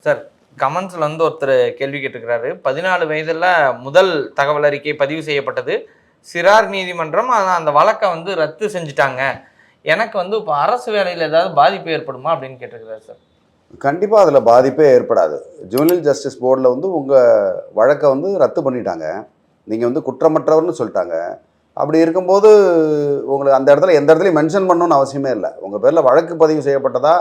Sir, கமெண்ட்ஸ்ல ஒருத்தர் கேள்வி கேட்டிருக்கிறாரு. 14 வயதுல முதல் தகவல் அறிக்கை பதிவு செய்யப்பட்டது. சிறார் நீதிமன்றம் அந்த வழக்க ரத்து செஞ்சுட்டாங்க. எனக்கு இப்ப அரசு வேலையில ஏதாவது பாதிப்பு ஏற்படுமா அப்படின்னு கேட்டிருக்கிறாரு சார். கண்டிப்பா அதுல பாதிப்பே ஏற்படாது. ஜுவனல் ஜஸ்டிஸ் போர்டுல உங்க வழக்க ரத்து பண்ணிட்டாங்க. நீங்க குற்றமற்றவர்னு சொல்லிட்டாங்க. அப்படி இருக்கும்போது உங்களுக்கு அந்த இடத்துல எந்த இடத்துலையும் மென்ஷன் பண்ணணும்னு அவசியமே இல்லை. உங்க பேர்ல வழக்கு பதிவு செய்யப்பட்டதா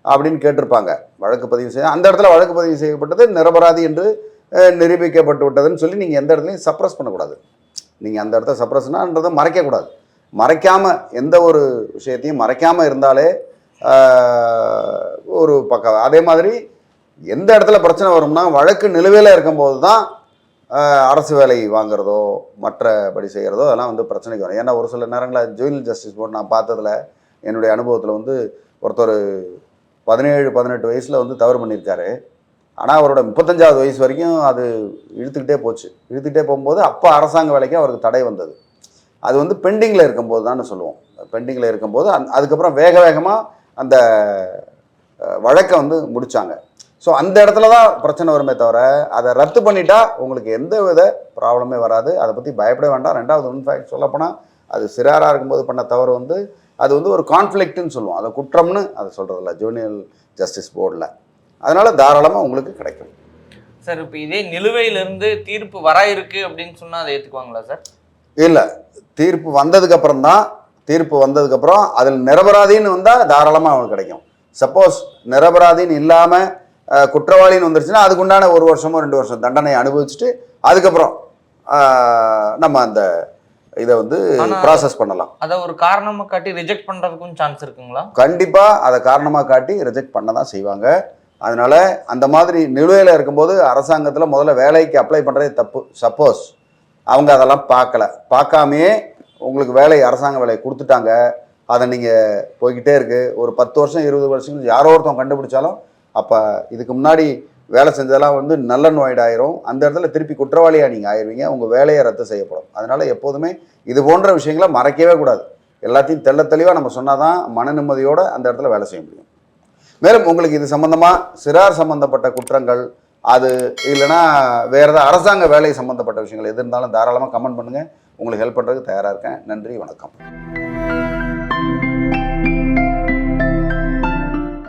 அப்படின்னு கேட்டிருப்பாங்க. வழக்கு பதிவு செய்ய அந்த இடத்துல வழக்கு பதிவு செய்யப்பட்டது நிரபராதி என்று நிரூபிக்கப்பட்டு விட்டதுன்னு சொல்லி நீங்கள் எந்த இடத்துலையும் சப்ரஸ் பண்ணக்கூடாது. நீங்கள் அந்த இடத்த சப்ரஸ்னான்றதை மறைக்கக்கூடாது. மறைக்காமல் எந்த ஒரு விஷயத்தையும் மறைக்காமல் இருந்தாலே ஒரு பக்கம். அதே மாதிரி எந்த இடத்துல பிரச்சனை வரும்னா வழக்கு நிலுவையில் இருக்கும்போது தான் அரசு வேலை வாங்குறதோ மற்றபடி செய்கிறதோ அதெல்லாம் பிரச்சனைக்கு வரும். ஏன்னா ஒரு சில நேரங்களில் ஜுவனல் ஜஸ்டிஸ் போர்டு நான் பார்த்ததில் என்னுடைய அனுபவத்தில் ஒருத்தர் 17-18 வயசில் தவறு பண்ணியிருக்காரு. ஆனால் அவரோட 35வது வயசு வரைக்கும் அது இழுத்துக்கிட்டே போச்சு. இழுத்துக்கிட்டே போகும்போது அப்போ அரசாங்க வேலைக்கு அவருக்கு தடை வந்தது. அது பெண்டிங்கில் இருக்கும்போது தான் சொல்லுவோம். பெண்டிங்கில் இருக்கும்போது அதுக்கப்புறம் வேக வேகமாக அந்த வழக்கை முடித்தாங்க. ஸோ அந்த இடத்துல தான் பிரச்சனை வருமே தவிர அதை ரத்து பண்ணிட்டா உங்களுக்கு எந்த வித ப்ராப்ளமே வராது. அதை பற்றி பயப்பட வேண்டாம். ரெண்டாவது இன்ஃபேக்ட் சொல்லப்போனால் அது சிறாராக இருக்கும்போது பண்ண தவறு அது ஒரு கான்ஃப்ளிக்ட்னு சொல்லுவோம். அதை குற்றம்னு அதை சொல்கிறதில்ல ஜுவனல் ஜஸ்டிஸ் போர்டில். அதனால் தாராளமாக உங்களுக்கு கிடைக்கும். சார், இப்போ இதே நிலுவையிலிருந்து தீர்ப்பு வர இருக்கு அப்படின்னு சொன்னால் அதை ஏற்றுக்குவாங்களா சார்? இல்லை, தீர்ப்பு வந்ததுக்கப்புறம் அதில் நிரபராதின்னு வந்தால் தாராளமாக அவங்களுக்கு கிடைக்கும். சப்போஸ் நிரபராதின்னு இல்லாமல் குற்றவாளின்னு வந்துருச்சுன்னா அதுக்குண்டான 1 வருஷமோ 2 வருஷம் தண்டனை அனுபவிச்சுட்டு அதுக்கப்புறம் நம்ம அந்த இதை ப்ராசஸ் பண்ணலாம். அதை ஒரு காரணமாக காட்டி ரிஜெக்ட் பண்ணுறதுக்கும் சான்ஸ் இருக்குங்களா? கண்டிப்பாக அதை காரணமாக காட்டி ரிஜெக்ட் பண்ண தான் செய்வாங்க. அதனால அந்த மாதிரி நிலுவையில் இருக்கும்போது அரசாங்கத்தில் முதல்ல வேலைக்கு அப்ளை பண்ணுறதே தப்பு. சப்போஸ் அவங்க அதெல்லாம் பார்க்காமையே உங்களுக்கு அரசாங்க வேலையை கொடுத்துட்டாங்க, அதை நீங்கள் போய்கிட்டே இருக்கு ஒரு 10 வருஷம் 20 வருஷம் யாரோ ஒருத்தவங்க கண்டுபிடிச்சாலும் அப்போ இதுக்கு முன்னாடி வேலை செஞ்சதெல்லாம் நல்ல ஆயிரும். அந்த இடத்துல திருப்பி குற்றவாளியாக நீங்கள் ஆயிடுவீங்க. உங்கள் வேலையை ரத்து செய்யப்படும். அதனால் எப்போதுமே இது போன்ற விஷயங்களை மறைக்கவே கூடாது. எல்லாத்தையும் தெளிவாக நம்ம சொன்னால் தான் மன நிம்மதியோடு அந்த இடத்துல வேலை செய்ய முடியும். மேலும் உங்களுக்கு இது சம்மந்தமாக சிறார் சம்மந்தப்பட்ட குற்றங்கள் அது இல்லைன்னா வேறு ஏதாவது அரசாங்க வேலை சம்மந்தப்பட்ட விஷயங்கள் எது இருந்தாலும் தாராளமாக கமெண்ட் பண்ணுங்கள். உங்களுக்கு ஹெல்ப் பண்ணுறதுக்கு தயாராக இருக்கேன். நன்றி, வணக்கம்.